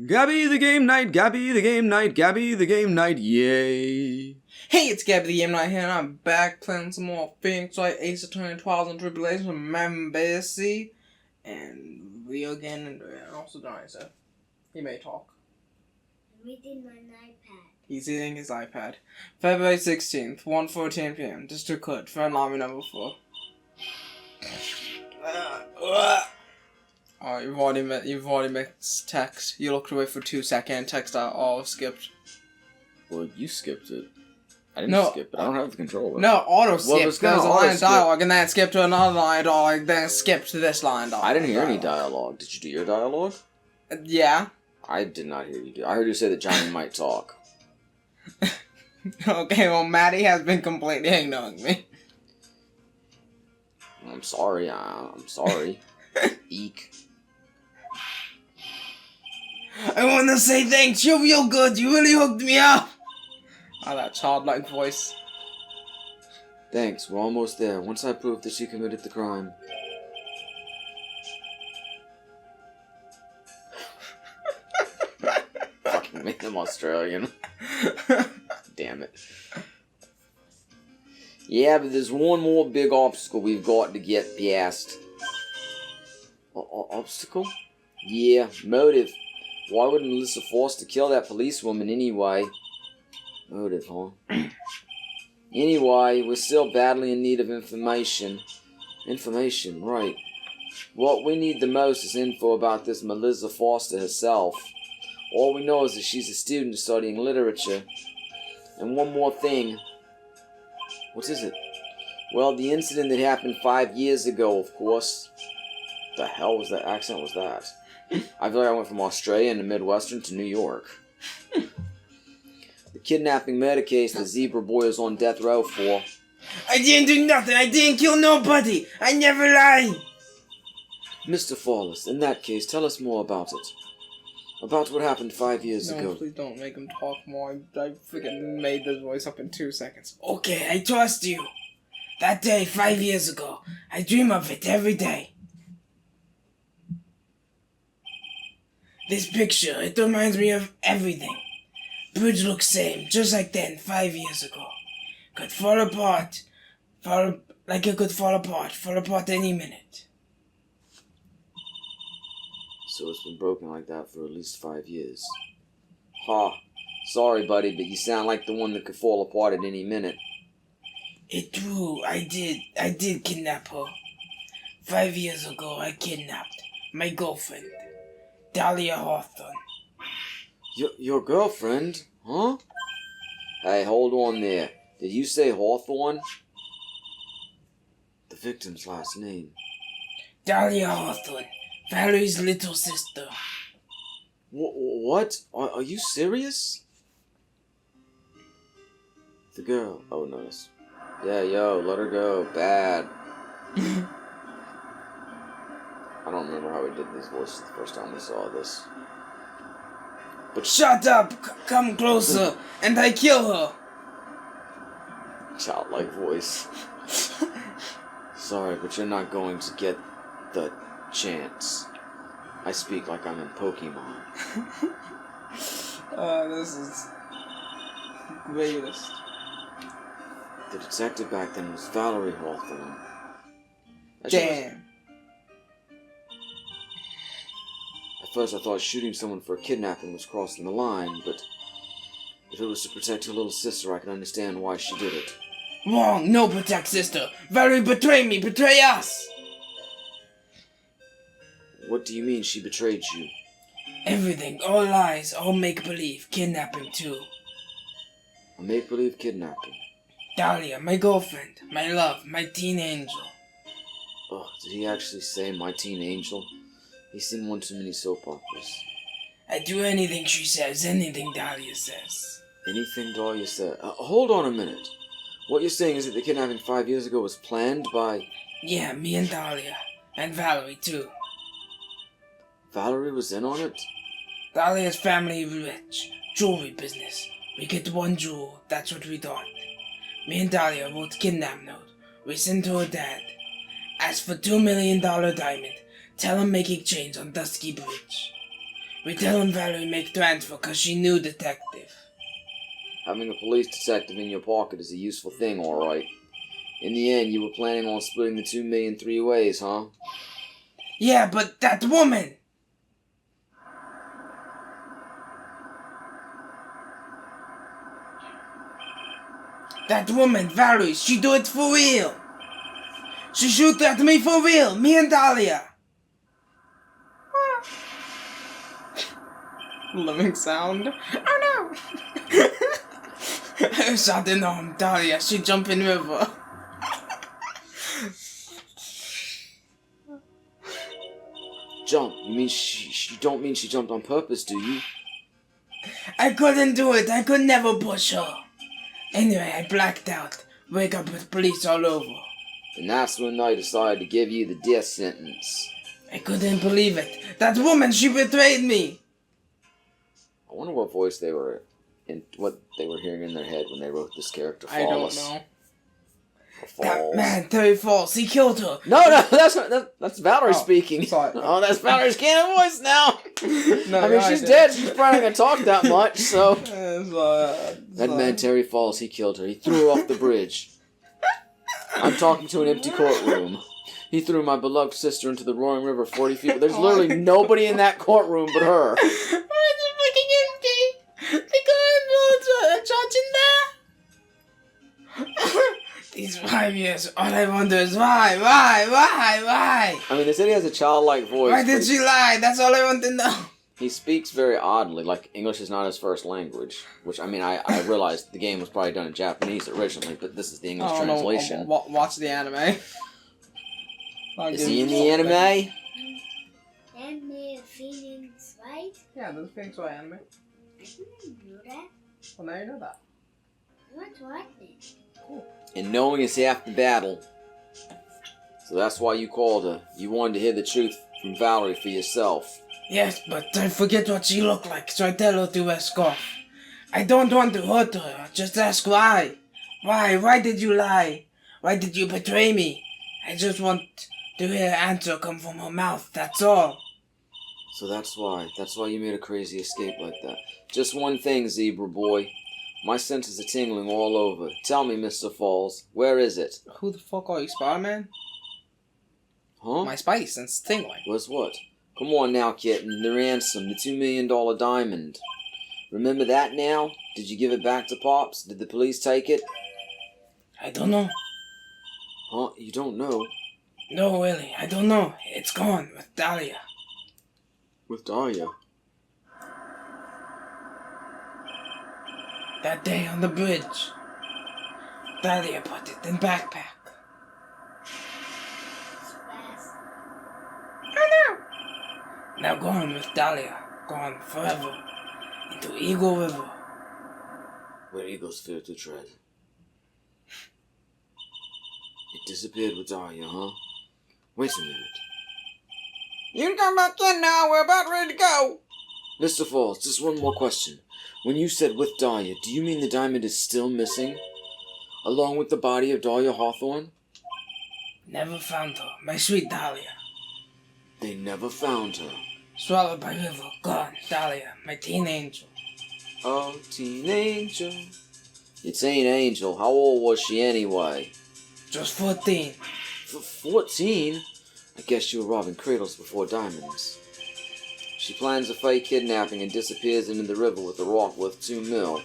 Gabby the game night, Gabby the game night, Gabby the game night, yay. Hey, it's Gabby the Game Night here, and I'm back playing some more Phoenix Wright, Ace Attorney, Trials and Tribulations with Membesi. And we are getting into it. And also Donnie said he may talk. I'm reading my iPad. He's eating his iPad. February 16th, 1:14 p.m. District Court, Fair Lobby number 4. Oh, you've already missed text. You looked away for 2 seconds. Text out all skipped. Well, you skipped it. I didn't skip it. I don't have the controller. No, auto skip. Well, There's a line of dialogue, and then it skipped to another line of dialogue, then it skipped to this line of dialogue. I didn't hear any dialogue. Did you do your dialogue? Yeah. I did not hear you do. I heard you say that Johnny might talk. Okay, well, Maddie has been completely ignoring me. I'm sorry. I'm sorry. Eek. I want to say thanks. You're real good. You really hooked me up. Oh, that childlike voice. Thanks. We're almost there. Once I prove that she committed the crime. Fucking made them Australian. Damn it. Yeah, but there's one more big obstacle we've got to get past. Obstacle? Yeah, motive. Why would Melissa Foster kill that policewoman anyway? Motive, huh? Anyway, we're still badly in need of information. Information, right. What we need the most is info about this Melissa Foster herself. All we know is that she's a student studying literature. And one more thing. What is it? Well, the incident that happened 5 years ago, of course. The hell was that accent was that? I feel like I went from Australia and the Midwestern to New York. The kidnapping murder case the Zebra Boy is on death row for. I didn't do nothing. I didn't kill nobody. I never lied. Mr. Flawless, in that case, tell us more about it. About what happened 5 years ago. No, please don't make him talk more. I freaking made this voice up in 2 seconds. Okay, I trust you. That day, 5 years ago, I dream of it every day. This picture, it reminds me of everything. Bridge looks same, just like then, 5 years ago. Could fall apart. Like it could fall apart any minute. So it's been broken like that for at least 5 years. Ha. Sorry, buddy, but you sound like the one that could fall apart at any minute. It's true, I did kidnap her. 5 years ago, I kidnapped my girlfriend, Dahlia Hawthorne. Your girlfriend? Huh? Hey, hold on there. Did you say Hawthorne? The victim's last name. Dahlia Hawthorne, Valerie's little sister. What? Are you serious? The girl. Oh, nice. Yeah, yo, let her go. Bad. I don't remember how we did these voices the first time we saw this. But shut up! Come closer, and I kill her! Childlike voice. Sorry, but you're not going to get the chance. I speak like I'm in Pokemon. This is greatest. The detective back then was Valerie Hawthorne. Damn. At first I thought shooting someone for kidnapping was crossing the line, but if it was to protect her little sister, I can understand why she did it. Wrong! No protect sister! Valerie betray me! Betray us! What do you mean she betrayed you? Everything. All lies. All make-believe. Kidnapping too. A make-believe kidnapping? Dahlia, my girlfriend. My love. My teen angel. Oh, did he actually say my teen angel? He's seen one too many soap operas. I do anything she says. Anything Dahlia says. Anything Dahlia said? Hold on a minute. What you're saying is that the kidnapping 5 years ago was planned by... Yeah, me and Dahlia. And Valerie, too. Valerie was in on it? Dahlia's family rich. Jewelry business. We get one jewel. That's what we thought. Me and Dahlia wrote kidnap note. We sent to her dad. Asked for $2 million diamond. Tell him make exchange on Dusky Bridge. We telling Valerie make transfer cause she knew detective. Having a police detective in your pocket is a useful thing, alright. In the end, you were planning on splitting the 2 million 3 ways, huh? Yeah, but that woman! That woman, Valerie, she do it for real. She shoot at me for real, me and Dahlia. Living sound. Oh no! I shot in arm, Dahlia, she jump in river. Jump? You mean you don't mean she jumped on purpose, do you? I couldn't do it, I could never push her. Anyway, I blacked out. Wake up with police all over. And that's when they decided to give you the death sentence. I couldn't believe it. That woman, she betrayed me. I wonder what voice they were in, what they were hearing in their head when they wrote this character. I don't Flawless. know. Falls. That man, Terry Falls, he killed her. No, that's Valerie speaking. Sorry. Oh, that's Valerie's canon voice now. No, I mean, I she's did. dead. She's probably not gonna talk that much. So that That man, Terry Falls, he killed her. He threw her off the bridge. I'm talking to an empty courtroom. He threw my beloved sister into the roaring river 40 feet. There's literally nobody in that courtroom but her. Why is it fucking empty? They got a judge in there. These 5 years, all I wonder is why? I mean, they said he has a childlike voice. Why but did she lie? That's all I want to know. He speaks very oddly, like English is not his first language. Which, I mean, I realized the game was probably done in Japanese originally, but this is the English translation. No, watch the anime. Is he in the anime? Anime Phoenix, right? Yeah, there's Phoenix Wright anime. I didn't know that. Well, now you know that. What's what then? And knowing is half the battle. So that's why you called her. You wanted to hear the truth from Valerie for yourself. Yes, but I forget what she looked like, so I tell her to wear a scarf. I don't want to hurt her, just ask why. Why did you lie? Why did you betray me? I just want to hear an answer come from her mouth, that's all. So that's why you made a crazy escape like that. Just one thing, Zebra Boy. My senses are tingling all over. Tell me, Mr. Falls, where is it? Who the fuck are you, Spider-Man? Huh? My spidey sense tingling. Where's what? Come on now, kitten. The ransom, the $2 million diamond. Remember that now? Did you give it back to Pops? Did the police take it? I don't know. Huh? You don't know? No, really, I don't know. It's gone with Dahlia. With Dahlia? That day on the bridge. Dahlia put it in backpack. Fast. Oh no! Now gone with Dahlia. Gone forever. Into Eagle River. Where eagles fear to tread. It disappeared with Dahlia, huh? Wait a minute. You can come back in now, we're about ready to go. Mr. Falls, just one more question. When you said with Dahlia, do you mean the diamond is still missing? Along with the body of Dahlia Hawthorne? Never found her, my sweet Dahlia. They never found her. Swallowed by river, gone, Dahlia, my teen angel. Oh, teen angel. Your teen angel. How old was she anyway? Just 14. 14? I guess you were robbing cradles before diamonds. She plans a fake kidnapping and disappears into the river with a rock worth $2 million.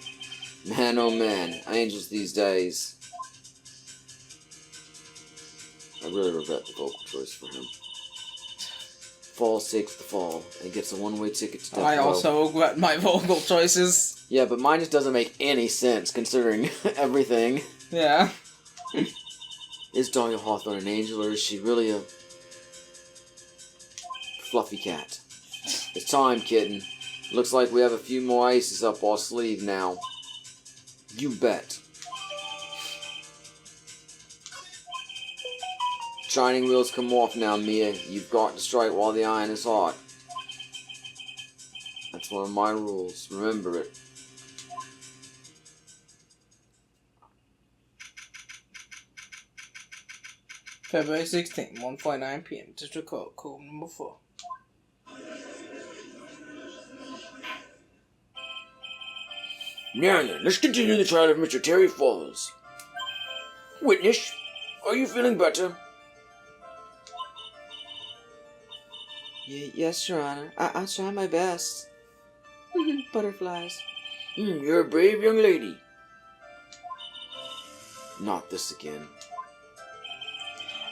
Man, oh man, angels these days. I really regret the vocal choice for him. Falls takes the fall and gets a one-way ticket to death I row. also regret my vocal choices. Yeah, but mine just doesn't make any sense considering everything. Yeah. Is Dahlia Hawthorne an angel or is she really a fluffy cat? It's time, kitten. Looks like we have a few more aces up our sleeve now. You bet. Shining wheels come off now, Mia. You've got to strike while the iron is hot. That's one of my rules. Remember it. February 16th, 1:49 p.m. District Code, code number 4. Now then, let's continue the trial of Mr. Terry Falls. Witness, are you feeling better? Yes, Your Honor. I'll try my best. Butterflies. You're a brave young lady. Not this again.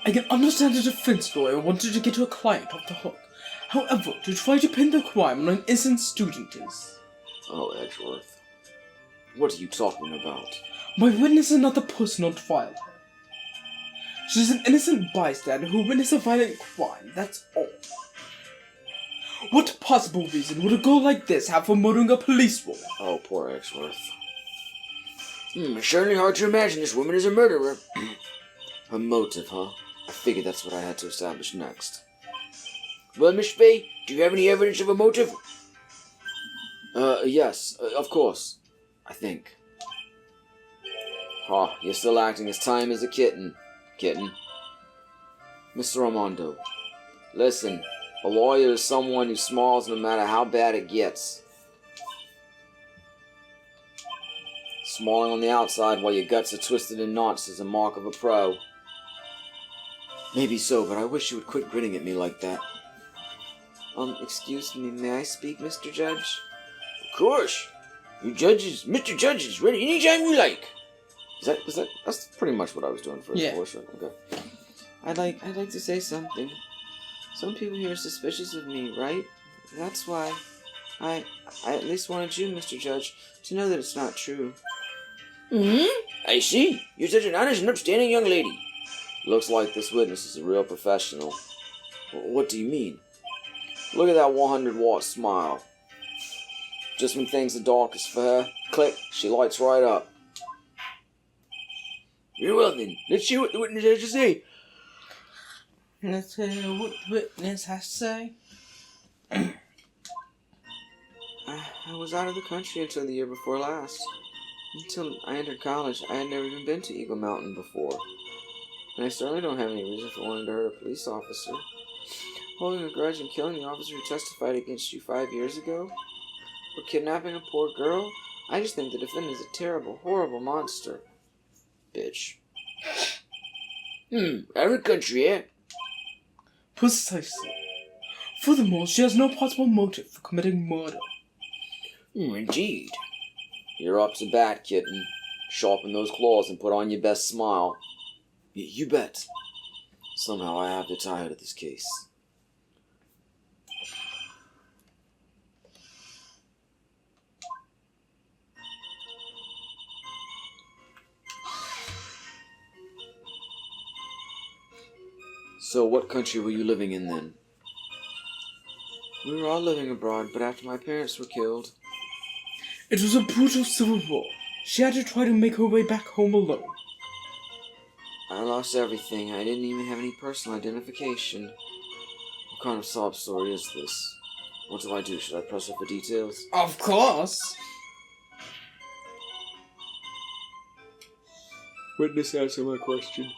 I can understand the defense lawyer wanted to get her client off the hook. However, to try to pin the crime on an innocent student is... Oh, Edgeworth. What are you talking about? My witness is not the person on trial. She's an innocent bystander who witnessed a violent crime, that's all. What possible reason would a girl like this have for murdering a policewoman? Oh, poor Edgeworth. It's certainly hard to imagine this woman is a murderer. Her motive, huh? I figured that's what I had to establish next. Well, Miss Fay, do you have any evidence of a motive? Yes, of course. I think. You're still acting as tame as a kitten. Mr. Armando, listen, a lawyer is someone who smiles no matter how bad it gets. Smiling on the outside while your guts are twisted in knots is a mark of a pro. Maybe so, but I wish you would quit grinning at me like that. Excuse me, may I speak, Mr. Judge? Of course. Mr. Judge is ready anytime you like. That's pretty much what I was doing for his portion. Okay. I'd like to say something. Some people here are suspicious of me, right? That's why I at least wanted you, Mr. Judge, to know that it's not true. I see. You're such an honest and upstanding young lady. Looks like this witness is a real professional. What do you mean? Look at that 100-watt smile. Just when things are darkest for her, click, she lights right up. Very well then, let's see what the witness has to say. Let's hear what the witness has to say. I was out of the country until the year before last. Until I entered college, I had never even been to Eagle Mountain before. And I certainly don't have any reason for wanting to hurt a police officer. Holding a grudge and killing the officer who testified against you 5 years ago? Or kidnapping a poor girl? I just think the defendant is a terrible, horrible monster. Bitch. Out of the country, eh? Precisely. Furthermore, she has no possible motive for committing murder. Indeed. You're up to bat, kitten. Sharpen those claws and put on your best smile. You bet. Somehow I have to tired of this case. So what country were you living in then? We were all living abroad, but after my parents were killed... It was a brutal civil war. She had to try to make her way back home alone. I lost everything. I didn't even have any personal identification. What kind of sob story is this? What do I do? Should I press her for details? Of course! Witness, answer my question.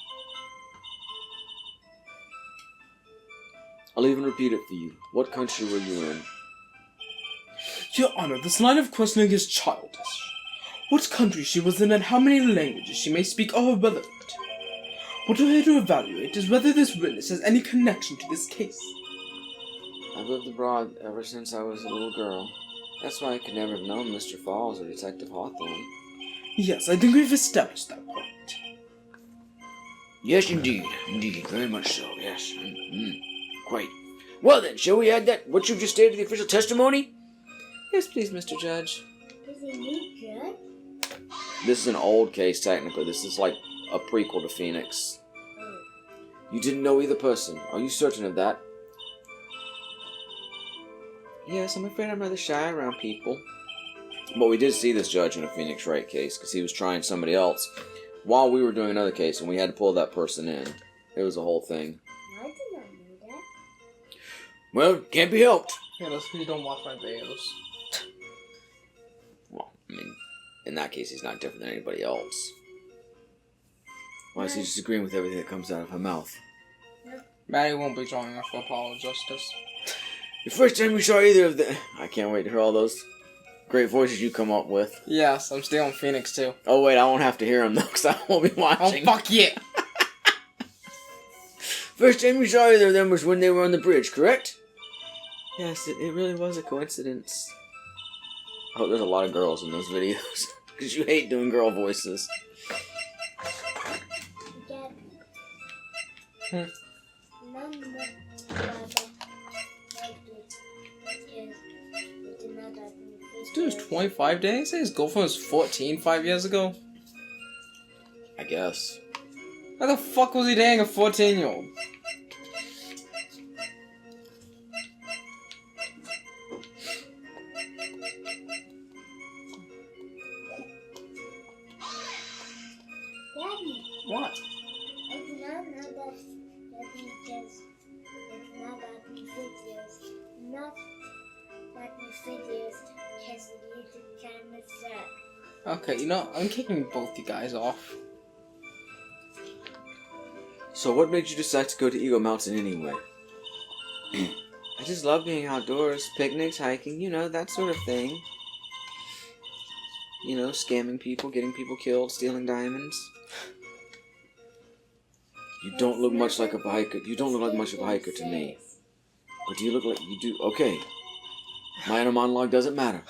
I'll even repeat it for you. What country were you in? Your Honor, this line of questioning is childish. What country she was in and how many languages she may speak are irrelevant. What we're here to evaluate is whether this witness has any connection to this case. I've lived abroad ever since I was a little girl. That's why I could never have known Mr. Falls or Detective Hawthorne. Yes, I think we've established that point. Yes, indeed. Indeed, very much so, yes. Quite. Well then, shall we add that what you've just stated to the official testimony? Yes, please, Mr. Judge. Is he new judge? This is an old case, technically. This is like a prequel to Phoenix. Oh. You didn't know either person. Are you certain of that? Yes, I'm afraid I'm rather shy around people. But we did see this judge in a Phoenix Wright case, because he was trying somebody else while we were doing another case, and we had to pull that person in. It was a whole thing. I did not know that. Well, can't be helped. Yeah, that's because you don't watch my videos. Well, I mean, in that case, he's not different than anybody else. Why is he just agreeing with everything that comes out of her mouth? Maddie won't be joining us for Apollo Justice. The first time we saw either of them... I can't wait to hear all those great voices you come up with. Yes, I'm stealing Phoenix too. Oh wait, I won't have to hear him though, because I won't be Oh, watching. fuck yeah! First time you saw either of them was when they were on the bridge, correct? Yes, it really was a coincidence. I hope there's a lot of girls in those videos, because you hate doing girl voices. Gabby. Hmm. Remember This dude was 25 days? His girlfriend was 14 5 years ago? I guess. Why the fuck was he dating a 14-year-old? Gabby, What? I do not know that Gabby just it's not that we figures. Not that we figures because it's kind of sad. Okay, you know, I'm kicking both you guys off. So what made you decide to go to Eagle Mountain anyway? I just love being outdoors, picnics, hiking, you know, that sort of thing. You know, scamming people, getting people killed, stealing diamonds. You don't look much like a hiker. You don't look like much of a hiker to me. But do you look like you do? Okay. My inner monologue doesn't matter.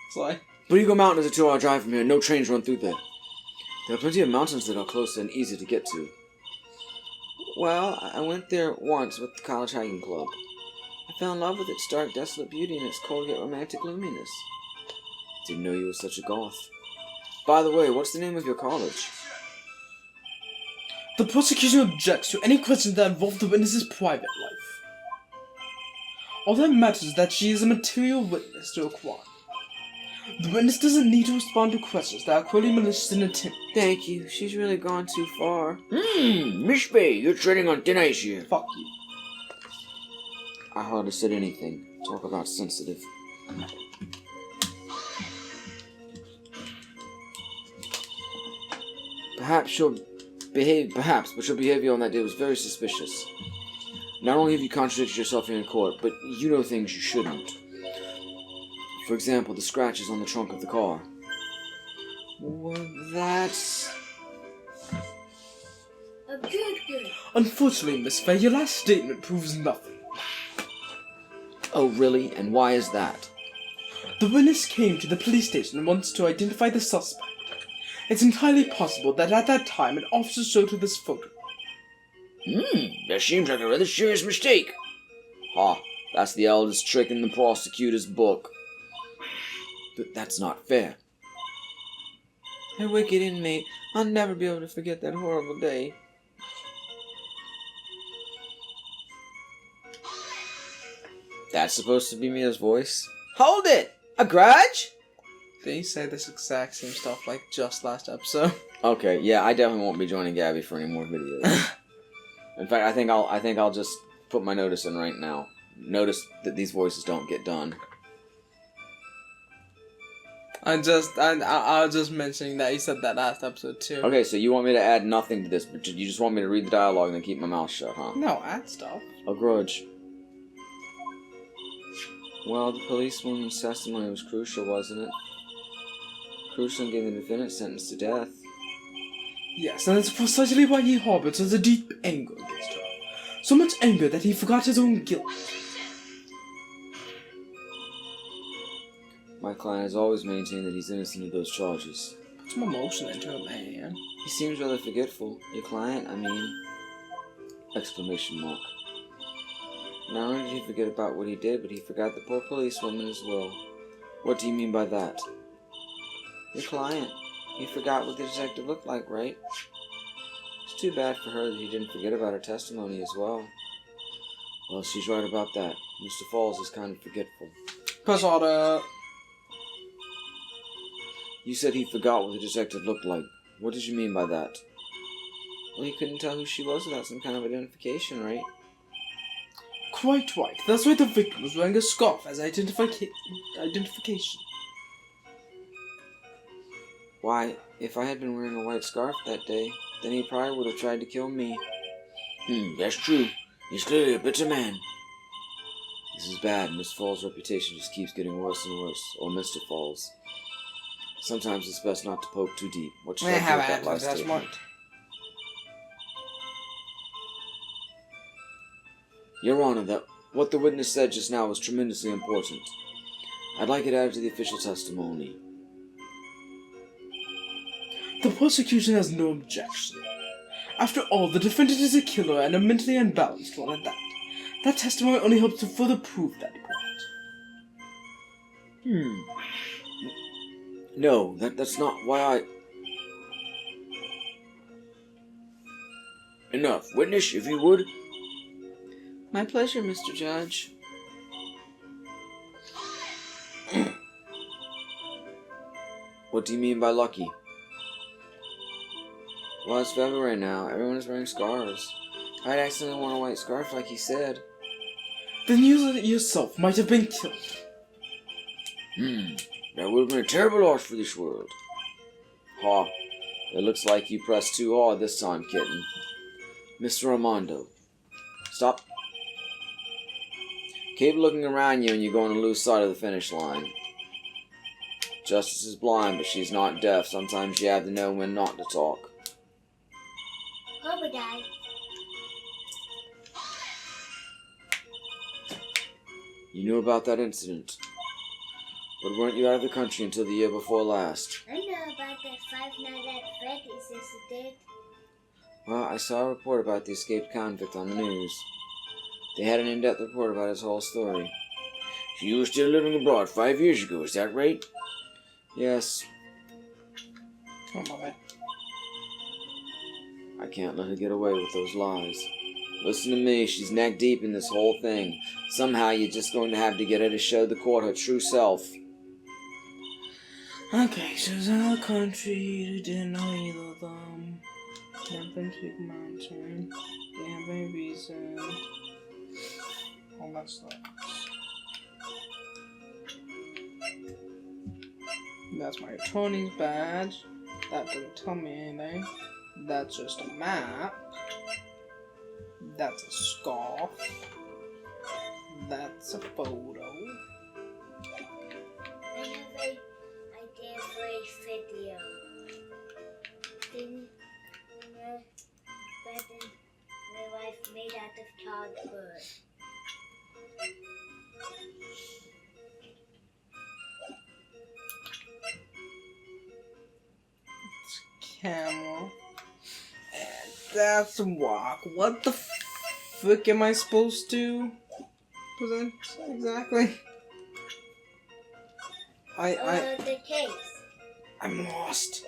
It's like, But Eagle Mountain is a 2-hour drive from here. No trains run through there. There are plenty of mountains that are close and easy to get to. Well, I went there once with the college hiking club. I fell in love with its dark, desolate beauty and its cold yet romantic gloominess. Didn't know you were such a goth. By the way, what's the name of your college? the prosecution objects to any questions that involve the witness's private life. All that matters is that she is a material witness to a crime. The witness doesn't need to respond to questions that are clearly malicious in intent. Thank you. She's really gone too far. Miss Bay, you're treading on thin ice here. Fuck you. I hardly said anything. Talk about sensitive. Perhaps, but your behavior on that day was very suspicious. Not only have you contradicted yourself here in court, but you know things you shouldn't. For example, the scratches on the trunk of the car. Well, that's... Good. Unfortunately, Miss Faye, your last statement proves nothing. Oh, really? And why is that? The witness came to the police station and wants to identify the suspect. It's entirely possible that at that time an officer showed her this photo. That seems like a rather serious mistake. Ha, that's the eldest trick in the prosecutor's book. But that's not fair. A wicked inmate. I'll never be able to forget that horrible day. That's supposed to be Mia's voice? Hold it! A grudge? They say this exact same stuff like just last episode. Okay, yeah, I definitely won't be joining Gabby for any more videos. In fact, I think I'll just put my notice in right now. Notice that these voices don't get done. I was just mentioning that you said that last episode too. Okay, so you want me to add nothing to this, but you just want me to read the dialogue and then keep my mouth shut, huh? No, add stuff. A grudge. Well, the policewoman's testimony was crucial, wasn't it? Crucial in getting the defendant sentenced to death. Yes, and that's precisely why he harbored such a deep anger against her. So much anger that he forgot his own guilt. My client has always maintained that he's innocent of those charges. Put some emotion into it, man. He seems rather forgetful. Your client, I mean... Exclamation mark. Not only did he forget about what he did, but he forgot the poor policewoman as well. What do you mean by that? Your client. He forgot what the detective looked like, right? It's too bad for her that he didn't forget about her testimony as well. Well, she's right about that. Mr. Falls is kind of forgetful. Press order. You said he forgot what the detective looked like. What did you mean by that? Well, he couldn't tell who she was without some kind of identification, right? Quite right. That's why the victim was wearing a scarf as identification. Why, if I had been wearing a white scarf that day, then he probably would have tried to kill me. That's true. He's clearly a bitter man. This is bad. Miss Falls' reputation just keeps getting worse and worse. Or Mr. Falls. Sometimes it's best not to poke too deep. What should I do with that last statement? Your Honor, that what the witness said just now was tremendously important. I'd like it added to the official testimony. The prosecution has no objection. After all, the defendant is a killer and a mentally unbalanced one at that. That testimony only helps to further prove that point. No, that's not why I... Enough. Witness, if you would. My pleasure, Mr. Judge. What do you mean by lucky? Well, it's February now. Everyone is wearing scarves. I'd accidentally worn a white scarf like he said. Then you yourself might have been killed. That would have been a terrible loss for this world. Ha. It looks like you pressed too hard this time, kitten. Mr. Armando. Stop. Keep looking around you and you're going to lose sight of the finish line. Justice is blind, but she's not deaf. Sometimes you have to know when not to talk. Cobra died. You knew about that incident. But weren't you out of the country until the year before last? I know about that 5 Nights at Freddy's incident. Well, I saw a report about the escaped convict on the news. They had an in-depth report about his whole story. So you were still living abroad 5 years ago, is that right? Yes. Oh my bad. I can't let her get away with those lies. Listen to me, she's neck deep in this whole thing. Somehow you're just going to have to get her to show the court her true self. Okay, she was in a country, didn't know either of them. Never been to a mountain. Didn't have any reason. All that stuff. That's my attorney's badge. That doesn't tell me anything. That's just a map. That's a scarf. That's a photo. I have an idea for a video. Thing that my wife made out of cardboard. Camera. And that's a walk. What the frick am I supposed to present exactly? The case. I'm lost.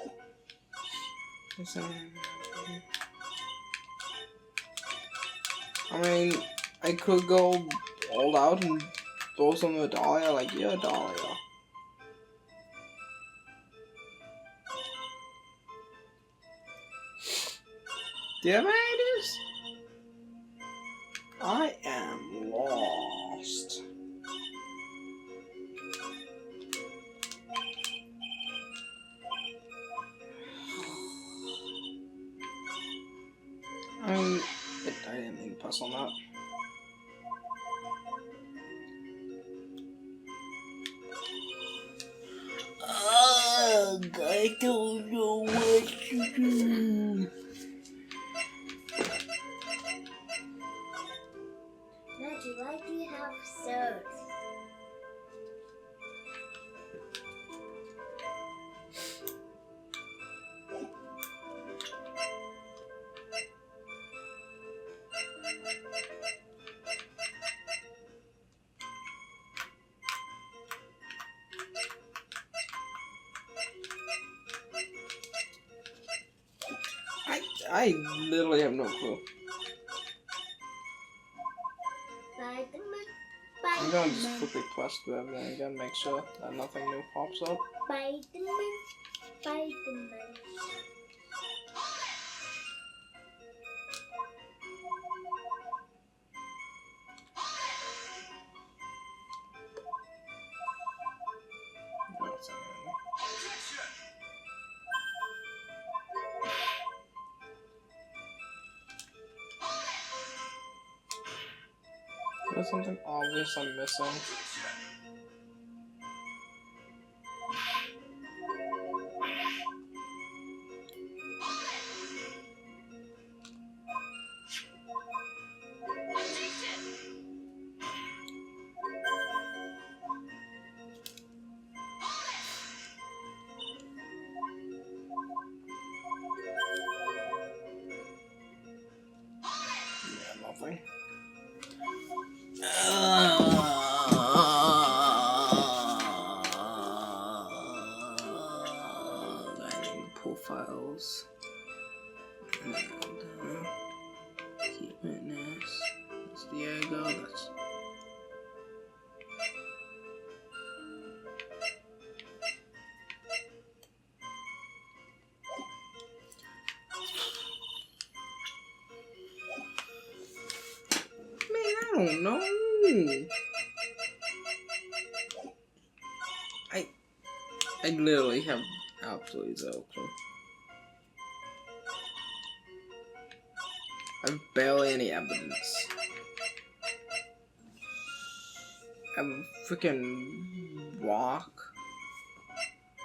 I mean, I could go all out and throw some of Dahlia, like, yeah, Dahlia. Do you have any ideas? I am lost. I mean, I didn't mean to pass on that. Ugh, I don't know what to do. Maggie, why do you have sodas? I literally have no clue. I'm gonna just quickly press through everything again, make sure that nothing new pops up. Spider-Man. No, it's not anything. There's something obvious I'm missing. Yeah, nothing. Lining profiles. And key witness. That's Diego. That's. Man, I don't know. I literally have absolutely zero clue. I have barely any evidence. I have a freaking rock.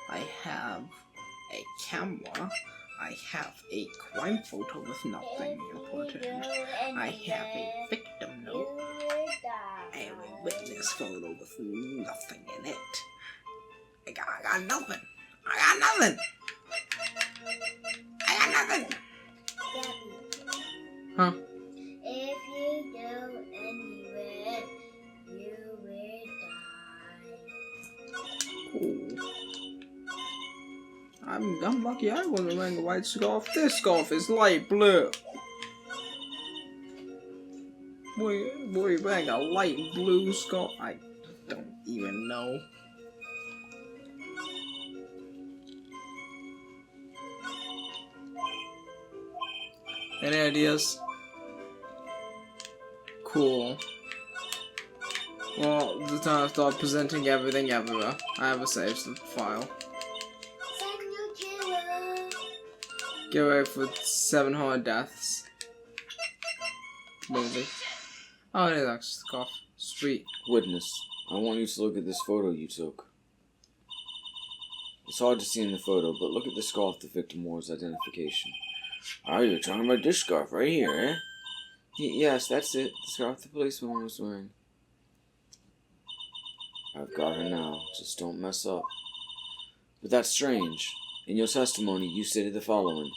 I have a camera. I have a crime photo with nothing important. I have a victim note. I have a witness photo with nothing in it. I got nothing. I got nothing. Gabby, Huh? if you go anywhere, you will die. Cool. I'm lucky I wasn't wearing a white scarf. This scarf is light blue. Boy, wearing a light blue scarf. I don't even know. Any ideas? Cool. Well, the time I start presenting everything everywhere. I have a saved file. Serial killer. Get ready for 700 deaths. Movie. Oh, it is actually scarf. Sweet. Witness, I want you to look at this photo you took. It's hard to see in the photo, but look at the scarf the victim wore as identification. Oh, you're talking about this scarf right here, eh? Yes, that's it. The scarf the policewoman was wearing. I've got her now. Just don't mess up. But that's strange. In your testimony, you stated the following.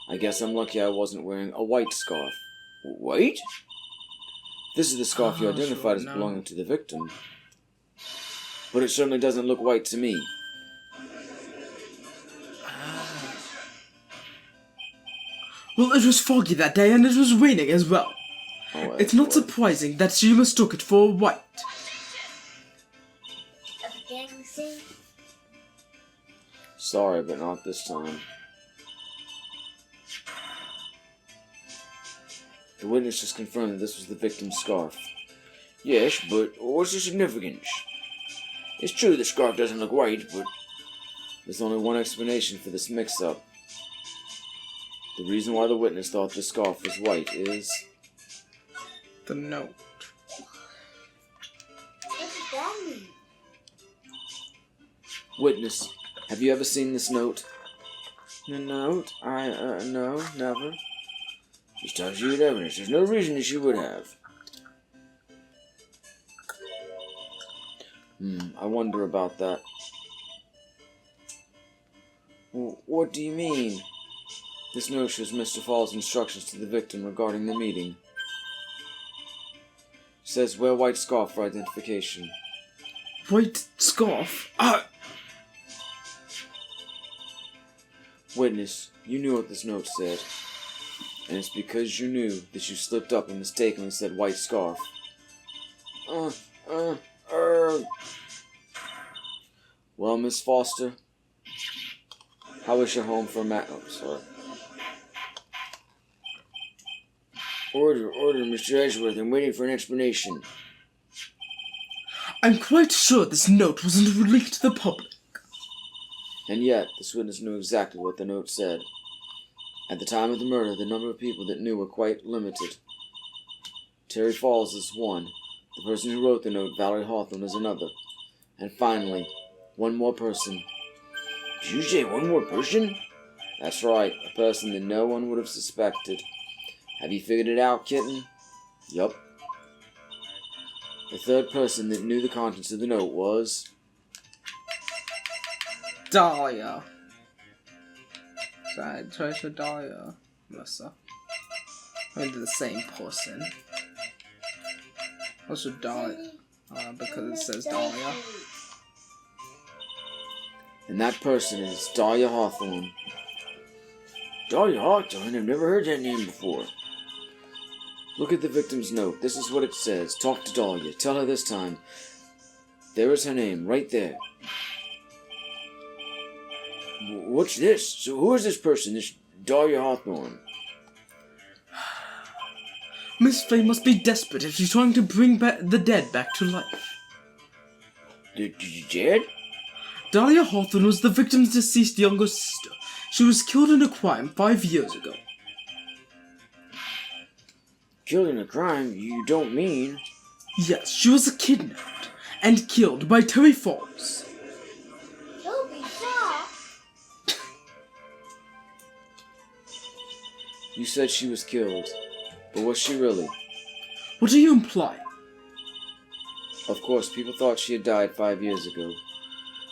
I guess I'm lucky I wasn't wearing a white scarf. White? This is the scarf you identified as belonging to the victim. But it certainly doesn't look white to me. Well, it was foggy that day and it was raining as well. Oh, It's not surprising that she mistook it for white. A gang scene. Sorry, but not this time. The witness just confirmed that this was the victim's scarf. Yes, but what's the significance? It's true the scarf doesn't look white, but there's only one explanation for this mix-up. The reason why the witness thought the scarf was white is... The note. What does that mean? Witness, have you ever seen this note? The note? No, never. Just tells you the evidence. There's no reason that she would have. I wonder about that. What do you mean? This note shows Mr. Fall's instructions to the victim regarding the meeting. It says, wear white scarf for identification. White scarf? Witness, you knew what this note said. And it's because you knew that you slipped up and mistakenly said white scarf. Well, Miss Foster, how was your home for sorry. Order, Mr. Edgeworth. I'm waiting for an explanation. I'm quite sure this note wasn't released to the public. And yet, this witness knew exactly what the note said. At the time of the murder, the number of people that knew were quite limited. Terry Falls is one, The person who wrote the note, Valerie Hawthorne, is another. And finally, one more person. Did you say one more person? That's right, a person that no one would have suspected. Have you figured it out, kitten? Yup. The third person that knew the contents of the note was... Dahlia. Sorry, Treasure Dahlia. Melissa. Maybe the same person. Also Dahlia. Because it says Dahlia. And that person is Dahlia Hawthorne. Dahlia Hawthorne? I've never heard that name before. Look at the victim's note. This is what it says. Talk to Dahlia. Tell her this time. There is her name, right there. What's this? So who is this person, this Dahlia Hawthorne? Miss Faye must be desperate if she's trying to bring the dead back to life. The dead? Dahlia Hawthorne was the victim's deceased younger sister. She was killed in a crime 5 years ago. Killed in a crime? You don't mean... Yes, she was kidnapped and killed by Terry Falls. Don't be shocked. You said she was killed. But was she really? What do you imply? Of course, people thought she had died 5 years ago,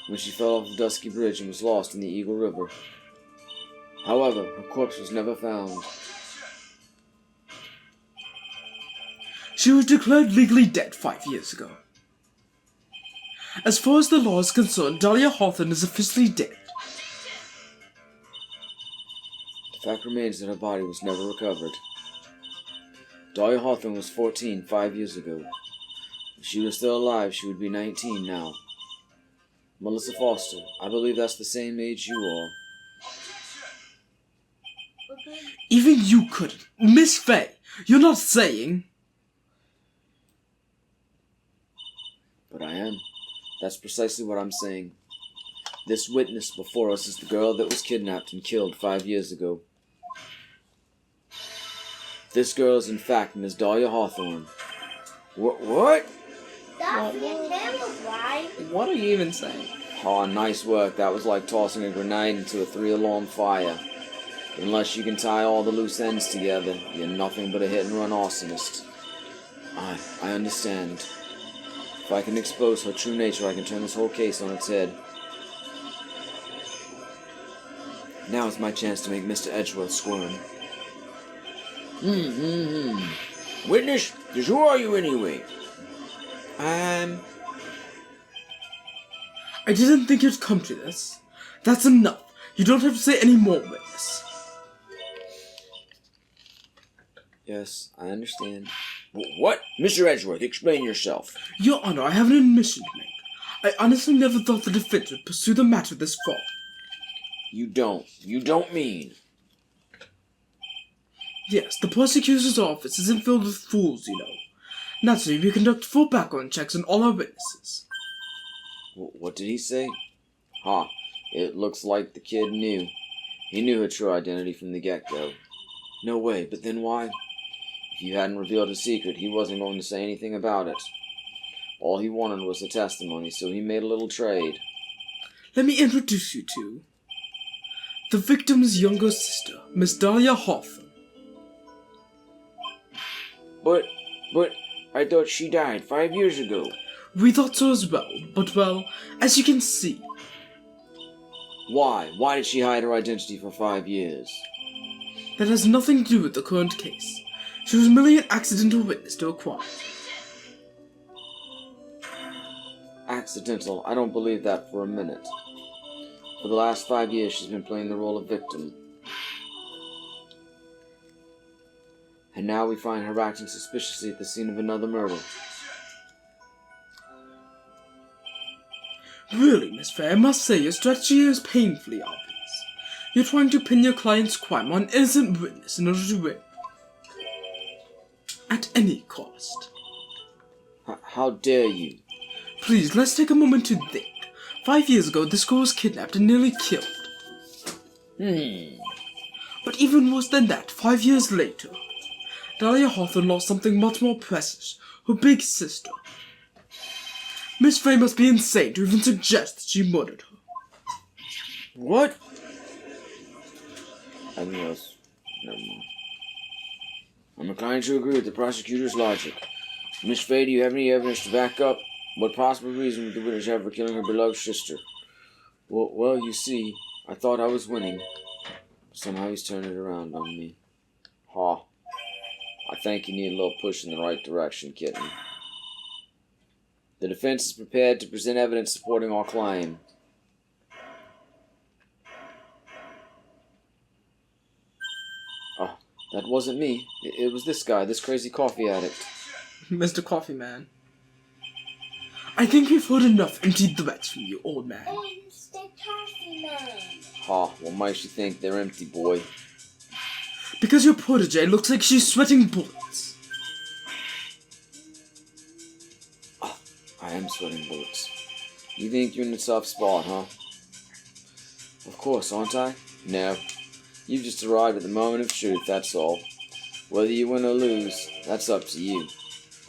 when she fell off a dusky bridge and was lost in the Eagle River. However, her corpse was never found. She was declared legally dead 5 years ago. As far as the law is concerned, Dahlia Hawthorne is officially dead. The fact remains that her body was never recovered. Dahlia Hawthorne was 14 5 years ago. If she was still alive, she would be 19 now. Melissa Foster, I believe that's the same age you are. Even you couldn't. Miss Faye, you're not saying... But I am. That's precisely what I'm saying. This witness before us is the girl that was kidnapped and killed 5 years ago. This girl is in fact Miss Dahlia Hawthorne. What? That's the camera, right? What are you even saying? Oh, nice work. That was like tossing a grenade into a 3-alarm fire. Unless you can tie all the loose ends together, you're nothing but a hit-and-run arsonist. I understand. If I can expose her true nature, I can turn this whole case on its head. Now is my chance to make Mr. Edgeworth squirm. Witness, just who are you anyway? I didn't think you'd come to this. That's enough. You don't have to say any more, witness. Yes, I understand. What? Mr. Edgeworth, explain yourself. Your Honor, I have an admission to make. I honestly never thought the defense would pursue the matter this far. You don't mean... Yes, the prosecutor's office isn't filled with fools, you know. Naturally, we conduct full background checks on all our witnesses. What did he say? It looks like the kid knew. He knew her true identity from the get-go. No way, but then why? If you hadn't revealed his secret, he wasn't going to say anything about it. All he wanted was the testimony, so he made a little trade. Let me introduce you to the victim's younger sister, Miss Dahlia Hawthorne. But, I thought she died 5 years ago. We thought so as well, but well, as you can see. Why? Why did she hide her identity for 5 years? That has nothing to do with the current case. She was merely an accidental witness to a crime. Accidental? I don't believe that for a minute. For the last 5 years, she's been playing the role of victim. And now we find her acting suspiciously at the scene of another murder. Really, Miss Faye, I must say your strategy is painfully obvious. You're trying to pin your client's crime on an innocent witness in order to win. At any cost. How dare you? Please, let's take a moment to think. 5 years ago, this girl was kidnapped and nearly killed. But even worse than that, 5 years later, Dahlia Hawthorne lost something much more precious, her big sister. Miss Fay must be insane to even suggest that she murdered her. What? I think that's... Never mind. I'm inclined to agree with the prosecutor's logic. Miss Fay, do you have any evidence to back up what possible reason would the witness have for killing her beloved sister? Well, you see, I thought I was winning. Somehow he's turned it around on me. Ha. I think you need a little push in the right direction, kitten. The defense is prepared to present evidence supporting our claim. Oh, that wasn't me. It was this guy, this crazy coffee addict. Mr. Coffee Man. I think we've heard enough empty threats from you, old man. Oh, Mr. Coffee Man. Ha, what makes you think they're empty, boy? Because your protege looks like she's sweating bullets. Oh, I am sweating bullets. You think you're in a tough spot, huh? Of course, aren't I? No. You've just arrived at the moment of truth, that's all. Whether you win or lose, that's up to you.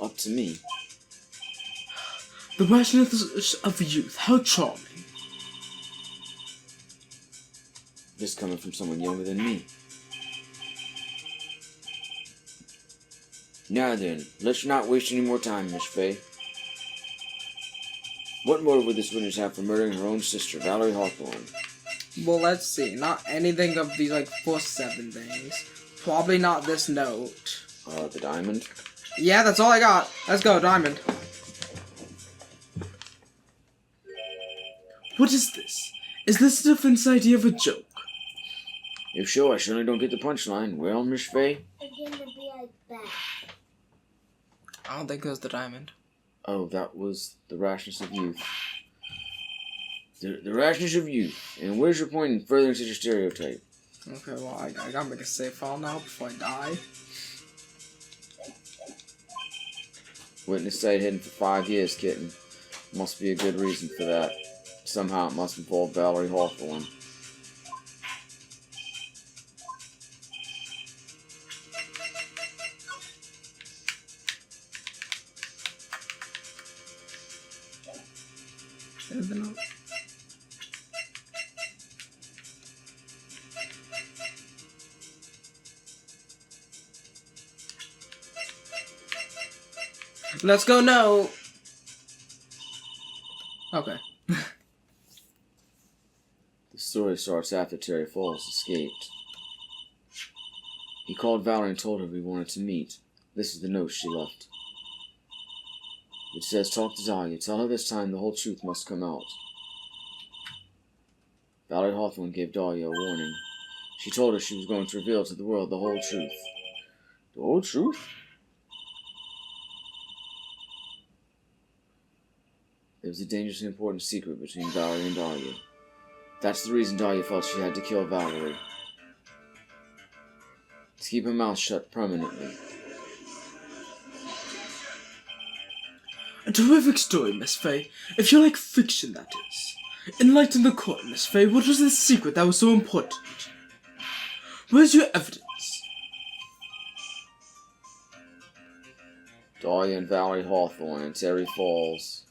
Up to me. The rashness of youth, how charming. This coming from someone younger than me. Now then, let's not waste any more time, Miss Fay. What motive would this witness have for murdering her own sister, Valerie Hawthorne? Well, let's see. Not anything of these, first 7 things. Probably not this note. The diamond? Yeah, that's all I got. Let's go, diamond. What is this? Is this the defense idea of a joke? If so, I certainly don't get the punchline. Well, Miss Fay? I'm gonna be right back. I don't think it was the diamond. Oh, that was the rashness of youth. The rashness of youth. And where's your point in furthering such a stereotype? Okay, well, I gotta make a save file now before I die. Witness stayed hidden for 5 years, kitten. Must be a good reason for that. Somehow it must involve Valerie Hawthorne. There's the note. Let's go now. Okay. The story starts after Terry Falls escaped. He called Valerie and told her we wanted to meet. This is the note she left. It says, talk to Dahlia. Tell her this time the whole truth must come out. Valerie Hawthorne gave Dahlia a warning. She told her she was going to reveal to the world the whole truth. The whole truth? There was a dangerously important secret between Valerie and Dahlia. That's the reason Dahlia felt she had to kill Valerie. To keep her mouth shut permanently. A terrific story, Miss Fay. If you like fiction, that is. Enlighten the court, Miss Fay. What was the secret that was so important? Where's your evidence? Dahlia and Valerie Hawthorne and Terry Falls.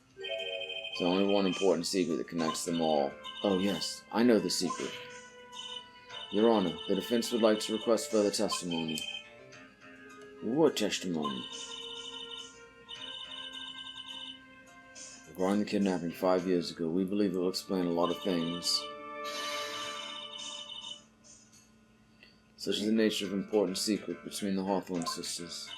There's only one important secret that connects them all. Oh yes, I know the secret. Your Honor, the defense would like to request further testimony. What testimony? Regarding the kidnapping 5 years ago, we believe it will explain a lot of things. Such as the nature of important secret between the Hawthorne sisters.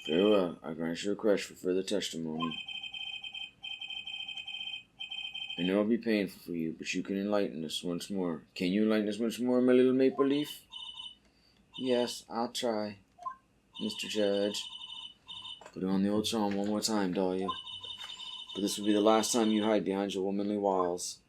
Very well, I grant your request for further testimony. I know it'll be painful for you, but you can enlighten us once more. Can you enlighten us once more, my little maple leaf? Yes, I'll try, Mr. Judge. Put on the old charm one more time, Dahlia. But this will be the last time you hide behind your womanly wiles.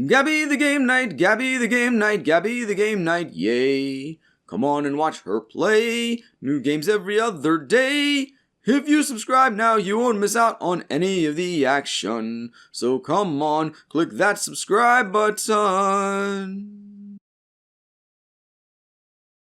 Gabby the game night, Gabby the game night, Gabby the game night, yay! Come on and watch her play. New games every other day. If you subscribe now, you won't miss out on any of the action. So come on, click that subscribe button.